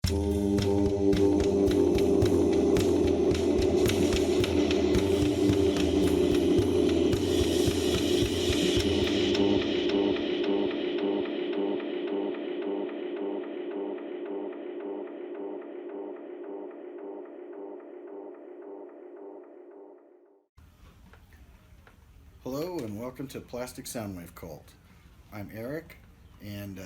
Hello and welcome to Plastic Soundwave Cult. I'm Eric, and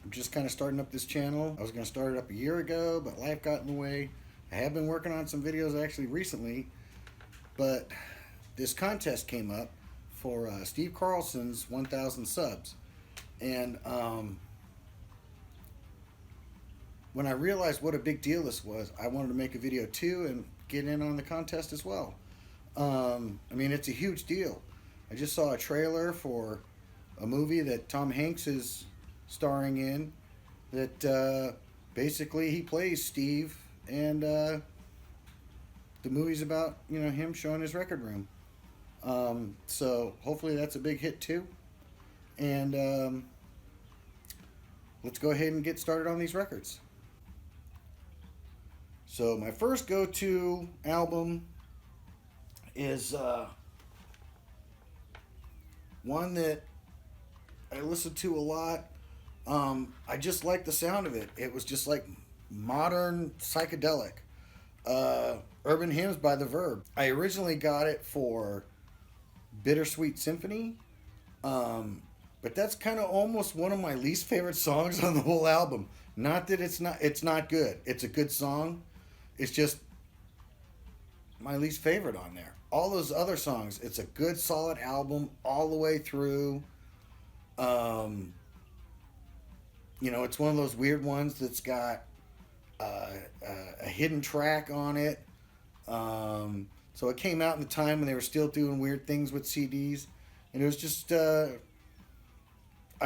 I'm just kind of starting up this channel. I was going to start it up a year ago, but life got in the way. I have been working on some videos actually recently, but this contest came up for Steve Carlson's 1,000 subs. And when I realized what a big deal this was, I wanted to make a video too and get in on the contest as well. I mean, it's a huge deal. I just saw a trailer for a movie that Tom Hanks is starring in that basically he plays Steve, and the movie's about, you know, him showing his record room. So hopefully that's a big hit too. And let's go ahead and get started on these records. So my first go-to album is one that I listened to a lot. I just like the sound of it. It was just like modern psychedelic. Urban Hymns by the Verve. I originally got it for Bittersweet Symphony, but that's kind of almost one of my least favorite songs on the whole album. Not that it's not good. It's a good song. It's just my least favorite on there. All those other songs, it's a good solid album all the way through. You know, it's one of those weird ones that's got a hidden track on it. So it came out in the time when they were still doing weird things with CDs, and it was just I've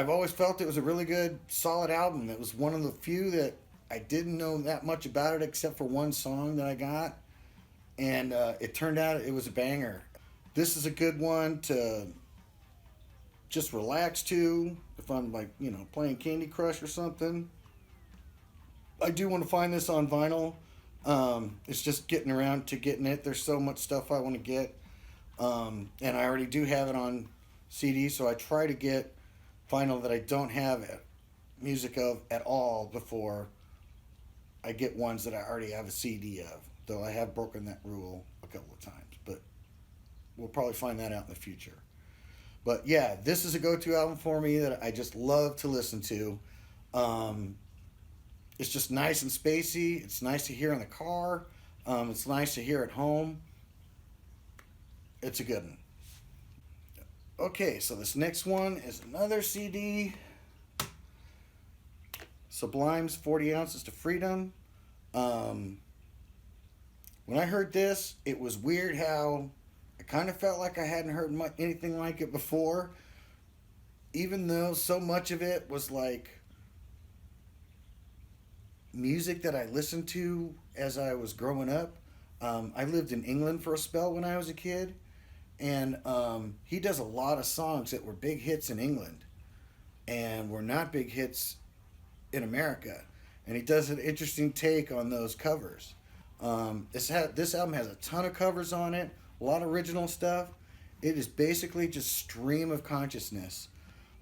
always felt it was a really good solid album. It was one of the few that I didn't know that much about it except for one song that I got. And it turned out it was a banger. This is a good one to just relax to if I'm, like, you know, playing Candy Crush or something. I do want to find this on vinyl. It's just getting around to getting it. There's so much stuff I want to get. And I already do have it on CD, so I try to get vinyl that I don't have music of at all before I get ones that I already have a CD of. Though I have broken that rule a couple of times, but we'll probably find that out in the future. But yeah, this is a go-to album for me that I just love to listen to. It's just nice and spacey. It's nice to hear in the car. It's nice to hear at home. It's a good one. Okay, so this next one is another CD. Sublime's 40 Ounces to Freedom. When I heard this, it was weird how I kind of felt like I hadn't heard anything like it before, even though so much of it was like music that I listened to as I was growing up. I lived in England for a spell when I was a kid, and he does a lot of songs that were big hits in England and were not big hits in America, and he does an interesting take on those covers. This album has a ton of covers on it, a lot of original stuff. It is basically just stream of consciousness.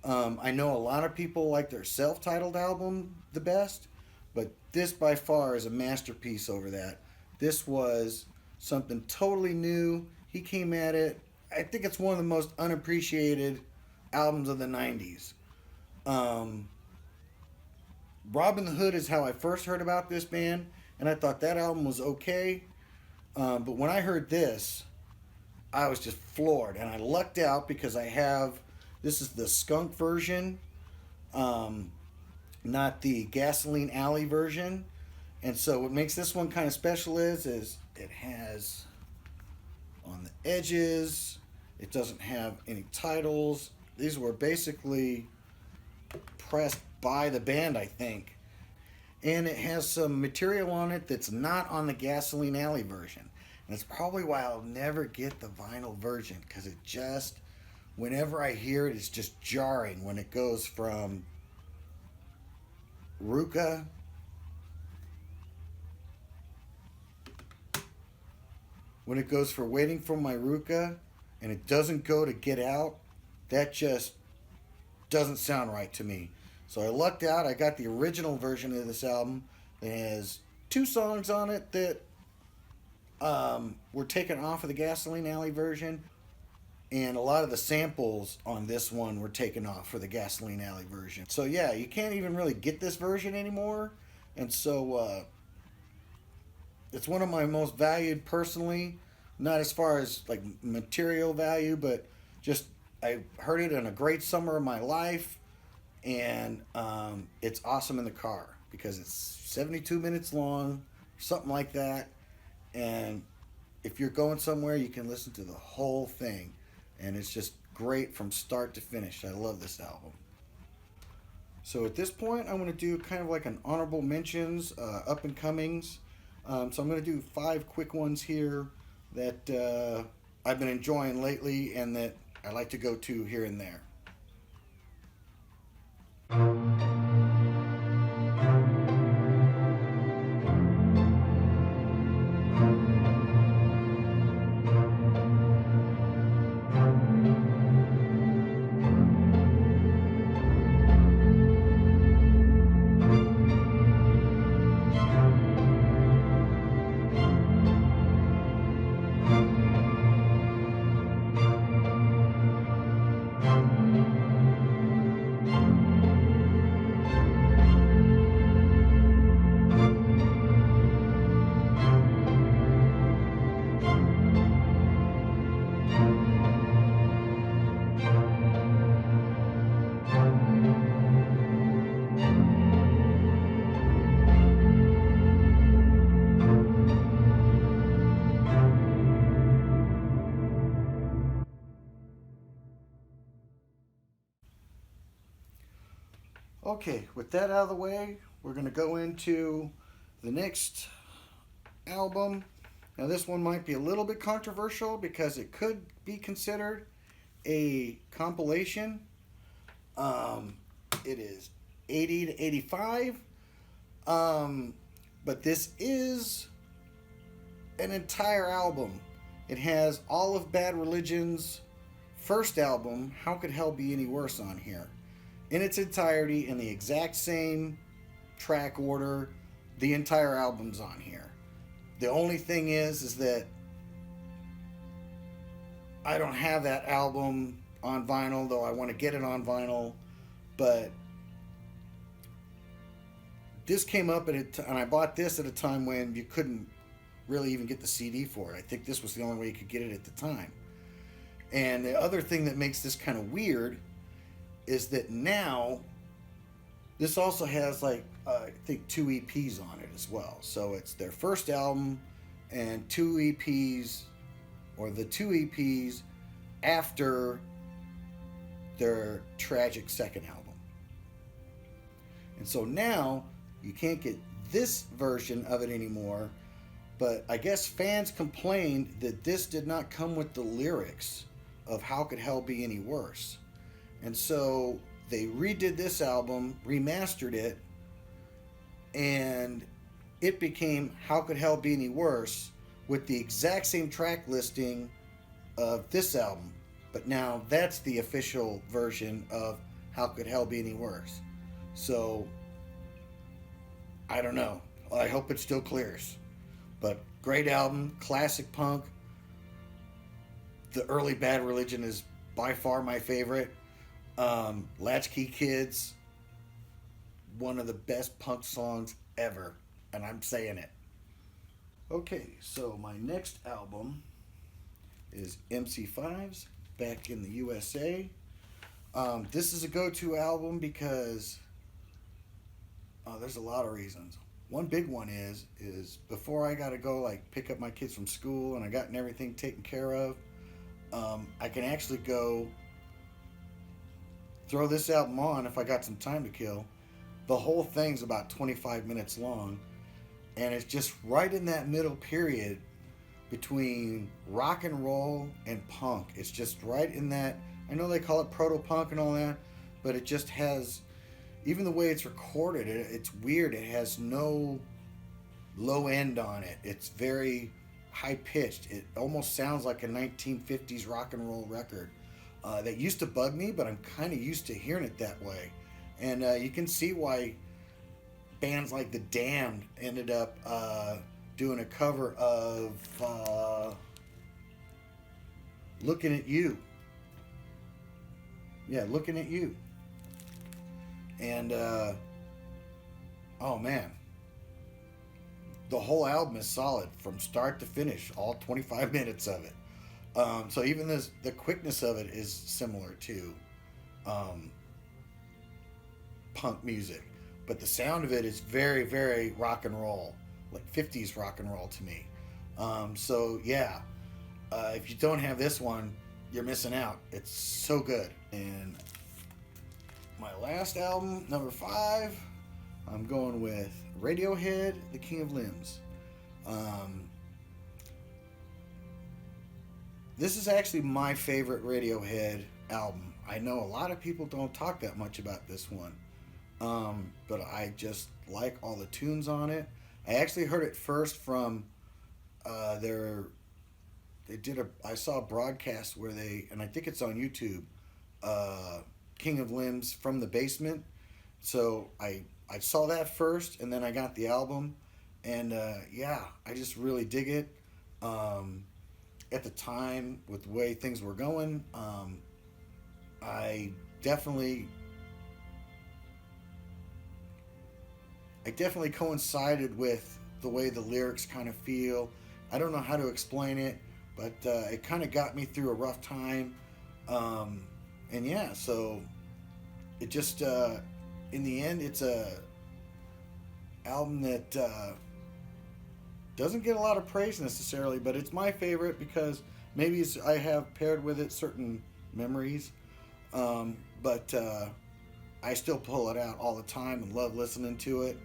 I know a lot of people like their self-titled album the best, but this by far is a masterpiece over that. This was something totally new. He came at it. I think it's one of the most unappreciated albums of the 90s. Robin the Hood is how I first heard about this band, and I thought that album was okay. But when I heard this, I was just floored. And I lucked out because this is the skunk version, not the Gasoline Alley version. And so what makes this one kind of special is it has on the edges, it doesn't have any titles. These were basically pressed by the band, I think. And it has some material on it that's not on the Gasoline Alley version. And it's probably why I'll never get the vinyl version, because it just, whenever I hear it, it's just jarring when it goes from Ruka when it goes for Waiting for My Ruka and it doesn't go to Get Out, that just doesn't sound right to me. So I lucked out. I got the original version of this album. It has 2 songs on it that were taken off of the Gasoline Alley version, and a lot of the samples on this one were taken off for the Gasoline Alley version. So yeah, you can't even really get this version anymore, and so it's one of my most valued personally, not as far as like material value, but just I heard it in a great summer of my life, and it's awesome in the car because it's 72 minutes long, something like that, and if you're going somewhere, you can listen to the whole thing, and it's just great from start to finish. I love this album. So at this point, I'm going to do kind of like an honorable mentions, up and comings. So I'm going to do 5 quick ones here that I've been enjoying lately and that I like to go to here and there. Okay, with that out of the way, we're going to go into the next album. Now, this one might be a little bit controversial because it could be considered a compilation. It is 80 to 85, but this is an entire album. It has all of Bad Religion's first album, How Could Hell Be Any Worse, on here in its entirety, in the exact same track order. The entire album's on here. The only thing is that I don't have that album on vinyl, though I want to get it on vinyl. But this came up and I bought this at a time when you couldn't really even get the CD for it. I think this was the only way you could get it at the time. And the other thing that makes this kind of weird is that now this also has like I think 2 EPs on it as well. So it's their first album and 2 EPs, or the 2 EPs after their tragic second album. And so now you can't get this version of it anymore, but I guess fans complained that this did not come with the lyrics of How Could Hell Be Any Worse. And so they redid this album, remastered it, and it became How Could Hell Be Any Worse with the exact same track listing of this album. But now that's the official version of How Could Hell Be Any Worse. So, I don't know. I hope it still clears. But great album, classic punk. The early Bad Religion is by far my favorite. Latch Key Kids, one of the best punk songs ever, and I'm saying it. Okay, so my next album is MC5's Back in the USA. This is a go-to album because there's a lot of reasons. One big one is before I gotta go like pick up my kids from school and I gotten everything taken care of, I can actually go throw this album on if I got some time to kill. The whole thing's about 25 minutes long, and it's just right in that middle period between rock and roll and punk. It's just right in that. I know they call it proto-punk and all that, but it just has, even the way it's recorded, it's weird. It has no low end on it. It's very high pitched. It almost sounds like a 1950s rock and roll record. That used to bug me, but I'm kind of used to hearing it that way. And you can see why bands like The Damned ended up doing a cover of Looking at You. Yeah, Looking at You. And, oh man. The whole album is solid from start to finish, all 25 minutes of it. So even the quickness of it is similar to punk music. But the sound of it is very, very rock and roll, like 50s rock and roll to me. So yeah, if you don't have this one, you're missing out. It's so good. And my last album, number 5, I'm going with Radiohead, The King of Limbs. This is actually my favorite Radiohead album. I know a lot of people don't talk that much about this one. But I just like all the tunes on it. I actually heard it first from I saw a broadcast where and I think it's on YouTube, King of Limbs from the Basement. So I saw that first, and then I got the album, and yeah, I just really dig it. At the time, with the way things were going, I definitely coincided with the way the lyrics kind of feel. I don't know how to explain it, but it kind of got me through a rough time. And yeah, so it just, in the end, it's a album that doesn't get a lot of praise necessarily, but it's my favorite because maybe I have paired with it certain memories. But I still pull it out all the time and love listening to it.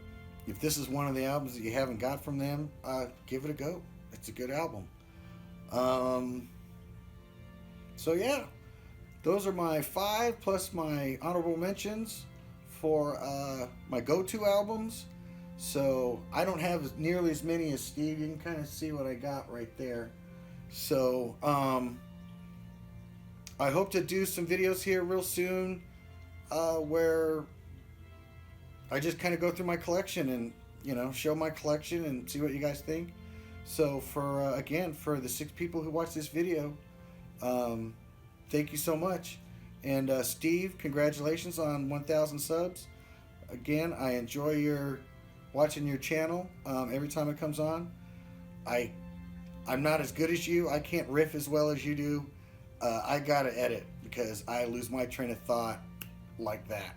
If this is one of the albums that you haven't got from them, give it a go. It's a good album. So yeah, those are my 5 plus my honorable mentions for my go-to albums. So I don't have nearly as many as Steve. You can kind of see what I got right there. So I hope to do some videos here real soon where I just kind of go through my collection and, show my collection and see what you guys think. So again, for the 6 people who watch this video, thank you so much. And Steve, congratulations on 1,000 subs. Again, I enjoy watching your channel every time it comes on. I'm not as good as you. I can't riff as well as you do. I gotta edit because I lose my train of thought like that.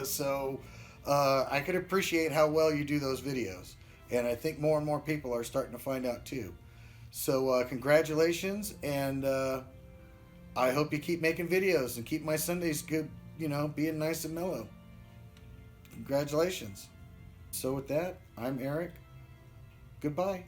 So I could appreciate how well you do those videos, and I think more and more people are starting to find out too. So congratulations, and I hope you keep making videos and keep my Sundays good, being nice and mellow. Congratulations. So with that, I'm Eric. Goodbye.